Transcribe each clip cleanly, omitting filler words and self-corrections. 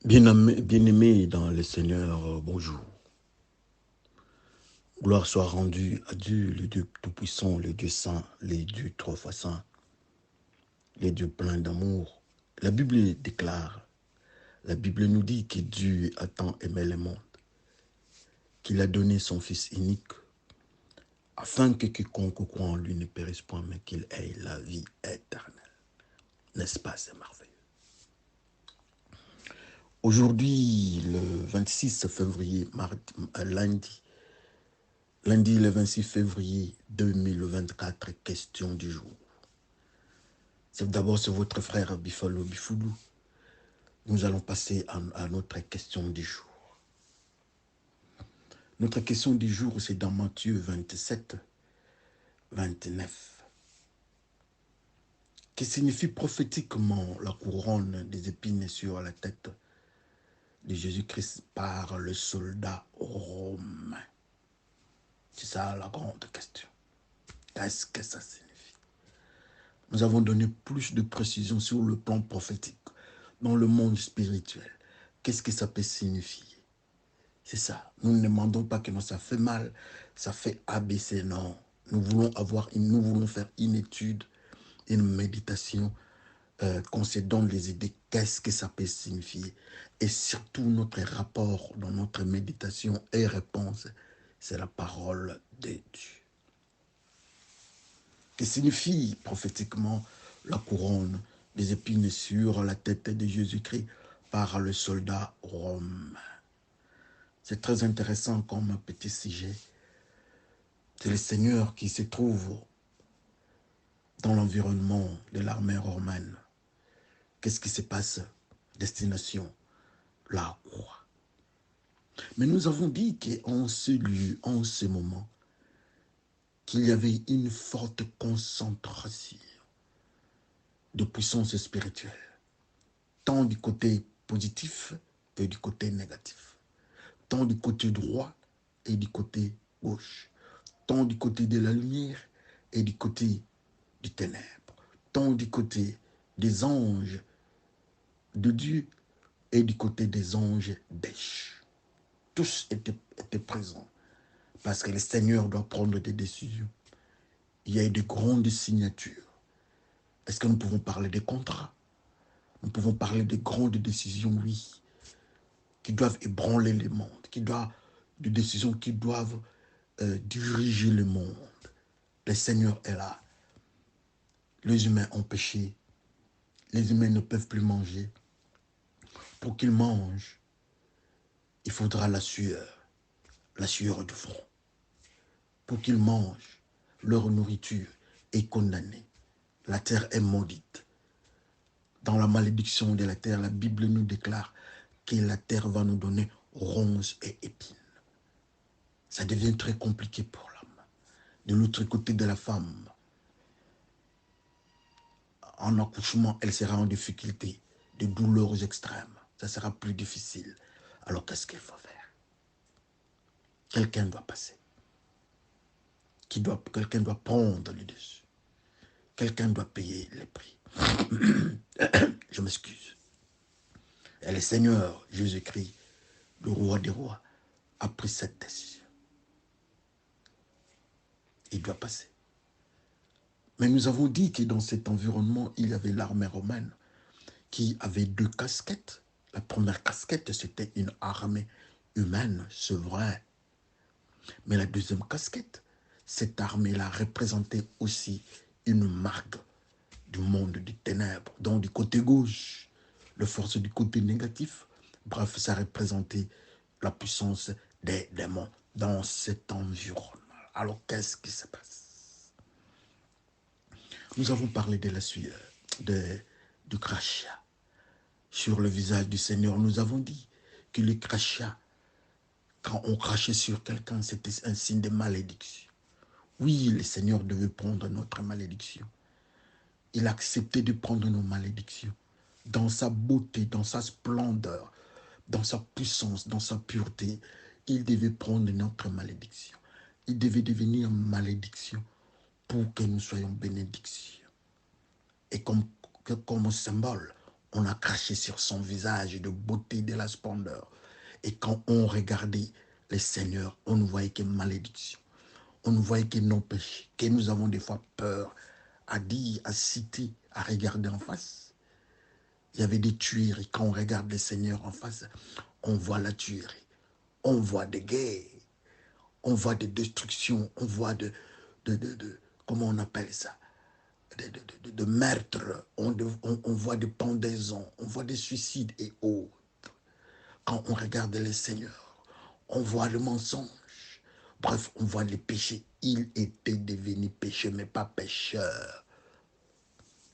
Bien-aimés dans le Seigneur, bonjour. Gloire soit rendue à Dieu, le Dieu Tout-Puissant, le Dieu Saint, le Dieu trois fois saint, le Dieu plein d'amour. La Bible déclare, la Bible nous dit que Dieu a tant aimé le monde, qu'il a donné son Fils unique, afin que quiconque croit en lui ne périsse point, mais qu'il ait la vie éternelle. N'est-ce pas, c'est merveilleux? Aujourd'hui, le 26 février, lundi le 26 février 2024, question du jour. C'est d'abord sur votre frère Bifalo Bifoulou. Nous allons passer à notre question du jour. Notre question du jour, c'est dans Matthieu 27, 29. Que signifie prophétiquement la couronne des épines sur la tête de Jésus-Christ par le soldat romain? C'est ça la grande question. Qu'est-ce que ça signifie? Nous avons donné plus de précisions sur le plan prophétique, dans le monde spirituel. Qu'est-ce que ça peut signifier? C'est ça. Nous ne demandons pas que non, ça fait mal, ça fait ABC, non. Nous voulons faire une étude, une méditation, qu'on se donne les idées, qu'est-ce que ça peut signifier. Et surtout, notre rapport dans notre méditation et réponse, c'est la parole de Dieu. Que signifie prophétiquement la couronne des épines sur la tête de Jésus-Christ par le soldat romain? C'est très intéressant comme petit sujet. C'est le Seigneur qui se trouve dans l'environnement de l'armée romaine. Qu'est-ce qui se passe? Destination, la croix. Mais nous avons dit qu'en ce lieu, en ce moment, qu'il y avait une forte concentration de puissance spirituelle, tant du côté positif que du côté négatif, tant du côté droit et du côté gauche, tant du côté de la lumière et du côté du ténèbre, tant du côté des anges de Dieu et du côté des anges d'Èche. Tous étaient présents parce que le Seigneur doit prendre des décisions. Il y a eu de grandes signatures. Est-ce que nous pouvons parler des contrats? Nous pouvons parler de grandes décisions, oui, qui doivent ébranler le monde, des décisions qui doivent diriger le monde. Le Seigneur est là. Les humains ont péché. Les humains ne peuvent plus manger. Pour qu'ils mangent, il faudra la sueur du front. Pour qu'ils mangent, leur nourriture est condamnée. La terre est maudite. Dans la malédiction de la terre, la Bible nous déclare que la terre va nous donner ronces et épines. Ça devient très compliqué pour l'homme. De l'autre côté de la femme, en accouchement, elle sera en difficulté, de douleurs extrêmes. Ça sera plus difficile. Alors qu'est-ce qu'il faut faire? Quelqu'un doit passer. Quelqu'un doit prendre le dessus. Quelqu'un doit payer les prix. Je m'excuse. Et le Seigneur Jésus-Christ, le roi des rois, a pris cette décision. Il doit passer. Mais nous avons dit que dans cet environnement, il y avait l'armée romaine qui avait deux casquettes. La première casquette, c'était une armée humaine, c'est vrai. Mais la deuxième casquette, cette armée-là représentait aussi une marque du monde des ténèbres. Donc du côté gauche, les forces du côté négatif. Bref, ça représentait la puissance des démons dans cet environnement. Alors qu'est-ce qui se passe? Nous avons parlé de la sueur, du crachat sur le visage du Seigneur. Nous avons dit que le crachat, quand on crachait sur quelqu'un, c'était un signe de malédiction. Oui, le Seigneur devait prendre notre malédiction. Il a accepté de prendre nos malédictions. Dans sa beauté, dans sa splendeur, dans sa puissance, dans sa pureté, il devait prendre notre malédiction. Il devait devenir malédiction pour que nous soyons bénédictions. Et comme symbole, On a craché sur son visage de beauté, de la splendeur. Et quand on regardait le Seigneur, on ne voyait que malédiction. On ne voyait que nos péchés, que nous avons des fois peur à dire, à citer, à regarder en face. Il y avait des tueries. Quand on regarde le Seigneur en face, on voit la tuerie. On voit des guerres. On voit des destructions. On voit comment on appelle ça? De meurtres. On voit des pendaisons. On voit des suicides et autres. Quand on regarde le Seigneur, on voit le mensonge. Bref, on voit les péchés. Il était devenu péché, mais pas pécheur.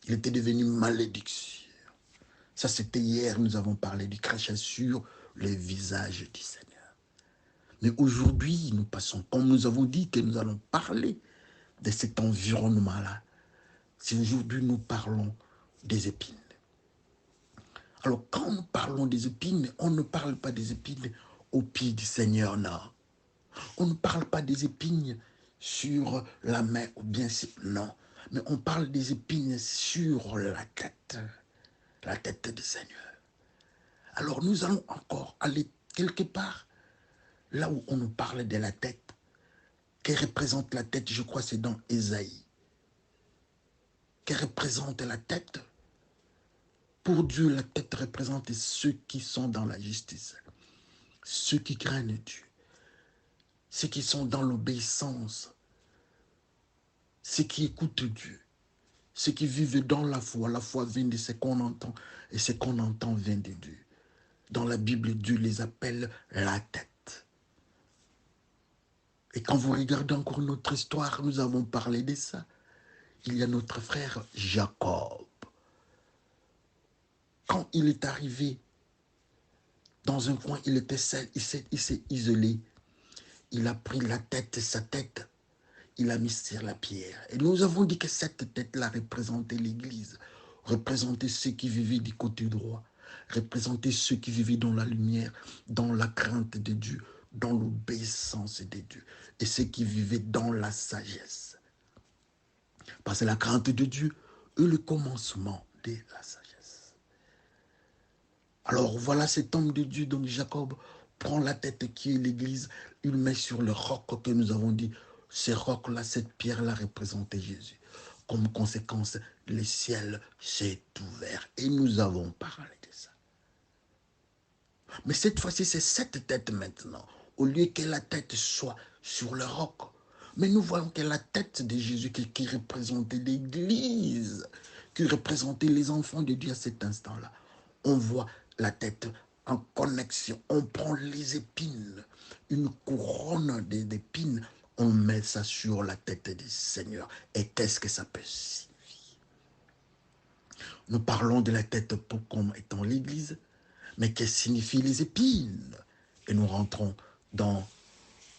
Il était devenu malédiction. Ça, c'était hier, nous avons parlé du crachat sur le visage du Seigneur. Mais aujourd'hui, nous passons, comme nous avons dit que nous allons parler de cet environnement-là. Si aujourd'hui nous parlons des épines. Alors, quand nous parlons des épines, on ne parle pas des épines au pied du Seigneur, non. On ne parle pas des épines sur la main ou bien non. Mais on parle des épines sur la tête du Seigneur. Alors nous allons encore aller quelque part, là où on nous parle de la tête. Que représente la tête? Je crois que c'est dans Ésaïe. Que représente la tête? Pour Dieu, la tête représente ceux qui sont dans la justice, ceux qui craignent Dieu, ceux qui sont dans l'obéissance, ceux qui écoutent Dieu, ceux qui vivent dans la foi. La foi vient de ce qu'on entend, et ce qu'on entend vient de Dieu. Dans la Bible, Dieu les appelle la tête. Et quand vous regardez encore notre histoire, nous avons parlé de ça. Il y a notre frère Jacob. Quand il est arrivé dans un coin, il était seul, il s'est isolé. Il a pris sa tête, il a mis sur la pierre. Et nous avons dit que cette tête-là représentait l'Église, représentait ceux qui vivaient du côté droit, représentait ceux qui vivaient dans la lumière, dans la crainte de Dieu, dans l'obéissance de Dieu, et ceux qui vivaient dans la sagesse. Parce que la crainte de Dieu est le commencement de la sagesse. Alors voilà cet homme de Dieu, donc Jacob, prend la tête qui est l'Église, il met sur le roc que nous avons dit. Ce roc-là, cette pierre-là représentait Jésus. Comme conséquence, le ciel s'est ouvert. Et nous avons parlé de ça. Mais cette fois-ci, c'est cette tête maintenant. Au lieu que la tête soit sur le roc. Mais nous voyons que la tête de Jésus qui représentait l'Église, qui représentait les enfants de Dieu à cet instant-là. On voit la tête en connexion. On prend les épines, une couronne d'épines, on met ça sur la tête du Seigneur. Et qu'est-ce que ça peut signifier? Nous parlons de la tête comme étant l'Église, mais qu'est-ce que signifient les épines? Et nous rentrons dans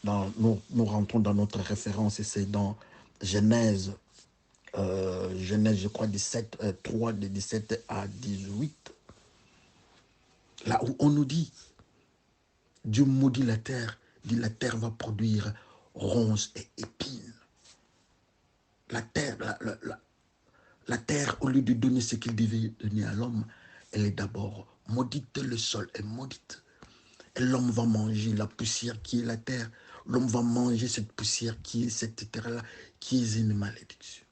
notre référence, et c'est dans Genèse, je crois, 3, de 17 à 18. Là où on nous dit, Dieu maudit la terre, dit la terre va produire ronces et épines. La terre, au lieu de donner ce qu'il devait donner à l'homme, elle est d'abord maudite, le sol est maudite. Et l'homme va manger la poussière qui est la terre. L'homme va manger cette poussière qui est cette terre-là, qui est une malédiction.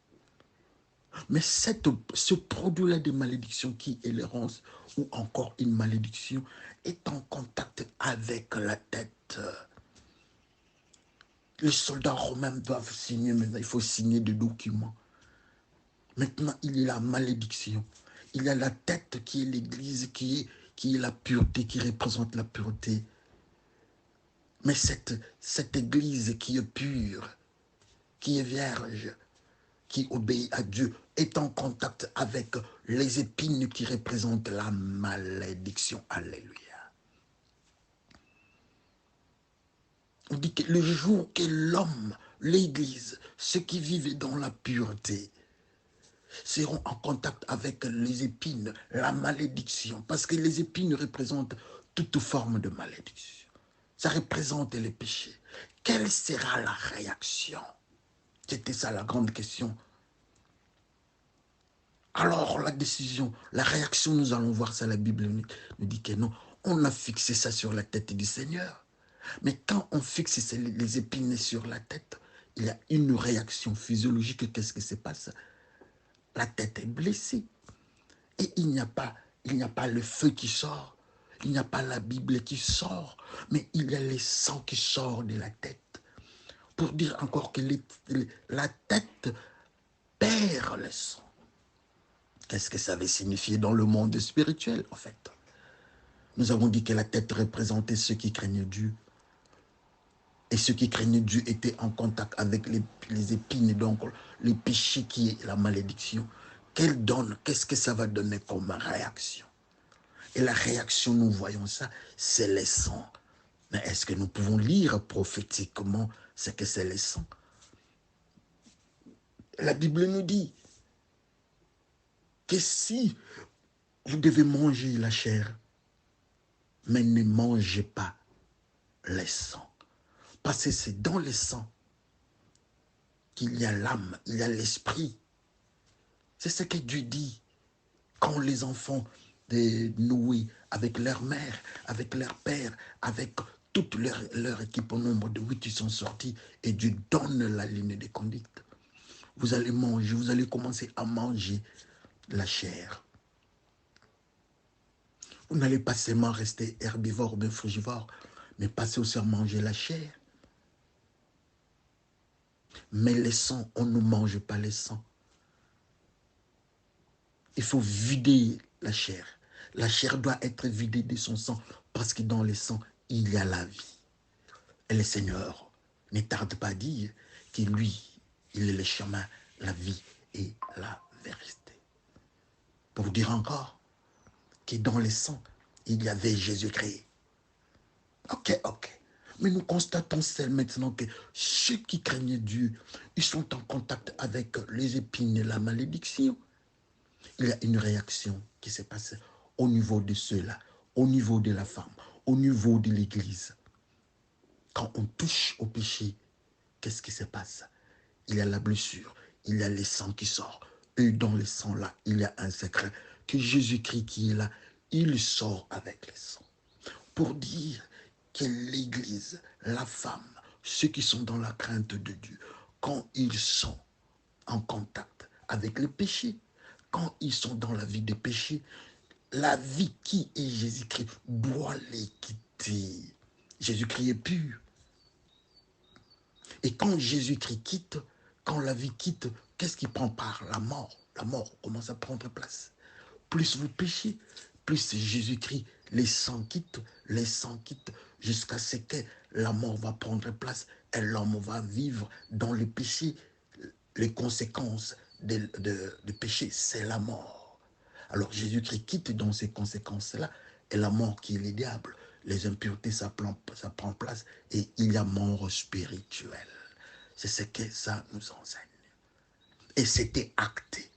Mais ce produit-là de malédiction qui est l'errance, ou encore une malédiction, est en contact avec la tête. Les soldats romains doivent signer maintenant, il faut signer des documents. Maintenant, il y a la malédiction. Il y a la tête qui est l'Église, qui est la pureté, qui représente la pureté. Mais cette Église qui est pure, qui est vierge, qui obéit à Dieu, est en contact avec les épines qui représentent la malédiction. Alléluia. On dit que le jour que l'homme, l'Église, ceux qui vivent dans la pureté, seront en contact avec les épines, la malédiction, parce que les épines représentent toute forme de malédiction. Ça représente les péchés. Quelle sera la réaction? C'était ça la grande question Alors la décision, la réaction, nous allons voir ça, la Bible nous dit que non, on a fixé ça sur la tête du Seigneur. Mais quand on fixe les épines sur la tête, il y a une réaction physiologique. Qu'est-ce qui se passe? La tête est blessée. Et il n'y a pas le feu qui sort. Il n'y a pas la Bible qui sort. Mais il y a les sangs qui sortent de la tête. Pour dire encore que la tête perd le sang. Qu'est-ce que ça veut signifier dans le monde spirituel, en fait? Nous avons dit que la tête représentait ceux qui craignaient Dieu. Et ceux qui craignaient Dieu étaient en contact avec les épines, donc les péchés qui est la malédiction. Qu'est-ce que ça va donner comme réaction? Et la réaction, nous voyons ça, c'est le sang. Mais est-ce que nous pouvons lire prophétiquement ce que c'est le sang? La Bible nous dit que si vous devez manger la chair, mais ne mangez pas le sang. Parce que c'est dans le sang qu'il y a l'âme, il y a l'esprit. C'est ce que Dieu dit quand les enfants de Noé, avec leur mère, avec leur père, avec toute leur équipe au nombre de 8, ils sont sortis et Dieu donne la ligne de conduite. Vous allez manger, vous allez commencer à manger la chair. Vous n'allez pas seulement rester herbivore ou bien frugivore, mais passer aussi à manger la chair. Mais les sangs, on ne mange pas les sangs. Il faut vider la chair. La chair doit être vidée de son sang parce que dans le sang, il y a la vie. Et le Seigneur ne tarde pas à dire que lui, il est le chemin, la vie et la vérité. Pour vous dire encore que dans le sang, il y avait Jésus-Christ. Ok. Mais nous constatons maintenant que ceux qui craignaient Dieu, ils sont en contact avec les épines et la malédiction. Il y a une réaction qui s'est passée au niveau de ceux-là, au niveau de la femme, au niveau de l'église. Quand on touche au péché, qu'est-ce qui se passe? Il y a la blessure, il y a le sang qui sort. Et dans le sang-là, il y a un secret que Jésus-Christ qui est là, il sort avec le sang. Pour dire que l'église, la femme, ceux qui sont dans la crainte de Dieu, quand ils sont en contact avec le péché, quand ils sont dans la vie de péché, la vie qui est Jésus-Christ doit les quitter. Jésus-Christ est pur. Et quand Jésus-Christ quitte, quand la vie quitte, qu'est-ce qui prend part? La mort. La mort commence à prendre place. Plus vous péchez, plus Jésus-Christ, les sangs quittent, jusqu'à ce que la mort va prendre place et l'homme va vivre dans le péché. Les conséquences du péché, c'est la mort. Alors Jésus-Christ quitte dans ces conséquences-là et la mort qui est le diable. Les impuretés, ça prend place et il y a mort spirituelle. C'est ce que ça nous enseigne. Et c'était acté.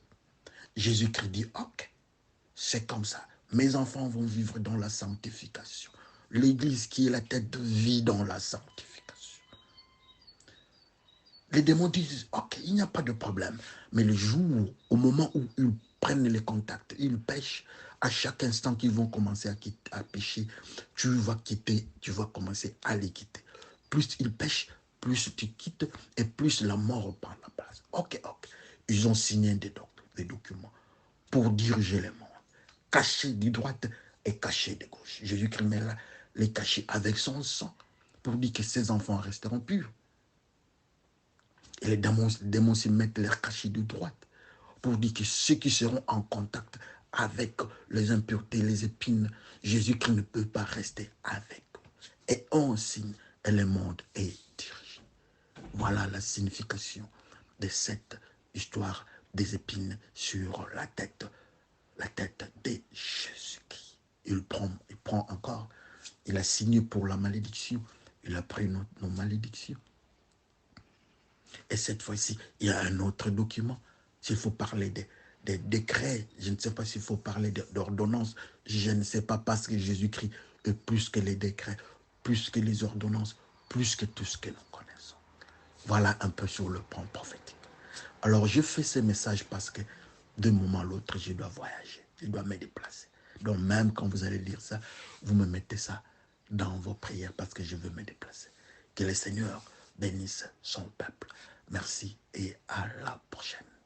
Jésus-Christ dit, ok, c'est comme ça. Mes enfants vont vivre dans la sanctification. L'église qui est la tête vit dans la sanctification. Les démons disent, ok, il n'y a pas de problème. Mais le jour, au moment où ils prennent les contacts, ils pêchent, à chaque instant qu'ils vont commencer à pécher, tu vas commencer à les quitter. Plus ils pêchent, plus tu quittes et plus la mort prend la place. Ok. Ils ont signé des documents pour diriger les mondes. Caché de droite et caché de gauche. Jésus-Christ met là les cachets avec son sang pour dire que ses enfants resteront purs. Et les démons se mettent leurs cachets de droite pour dire que ceux qui seront en contact avec les impuretés, les épines, Jésus-Christ ne peut pas rester avec eux. Et on signe et le monde est dirigé. Voilà la signification de cette histoire des épines sur la tête de Jésus-Christ. Il prend encore, il a signé pour la malédiction, il a pris nos malédictions. Et cette fois-ci, il y a un autre document. S'il faut parler des décrets, je ne sais pas s'il faut parler d'ordonnances, je ne sais pas, parce que Jésus-Christ est plus que les décrets, plus que les ordonnances, plus que tout ce que nous connaissons. Voilà un peu sur le plan prophétique. Alors, je fais ces messages parce que d'un moment à l'autre, je dois voyager, je dois me déplacer. Donc même quand vous allez lire ça, vous me mettez ça dans vos prières parce que je veux me déplacer. Que le Seigneur bénisse son peuple. Merci et à la prochaine.